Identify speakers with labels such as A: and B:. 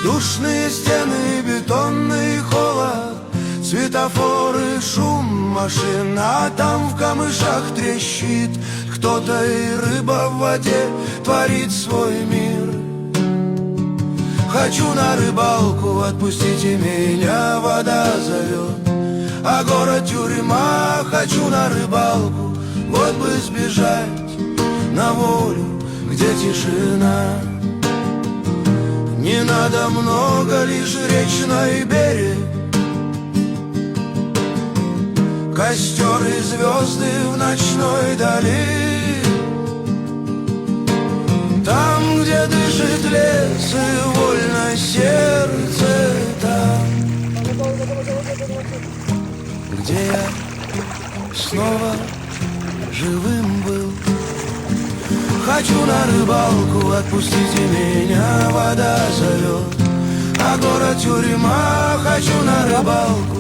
A: Душные стены, бетонный холод, светофоры, шум машин, а там в камышах трещит кто-то, и рыба в воде творит свой мир. Хочу на рыбалку, отпустите меня, вода зовет, а город тюрьма. Хочу на рыбалку, вот бы сбежать на волю, где тишина. Не надо много, лишь речной берег, костер и звезды в ночной дали. Там, где дышит лес и вольно сердце, там, где я снова живым был. Хочу на рыбалку, отпустите меня, вода зовет, а город тюрьма. Хочу на рыбалку.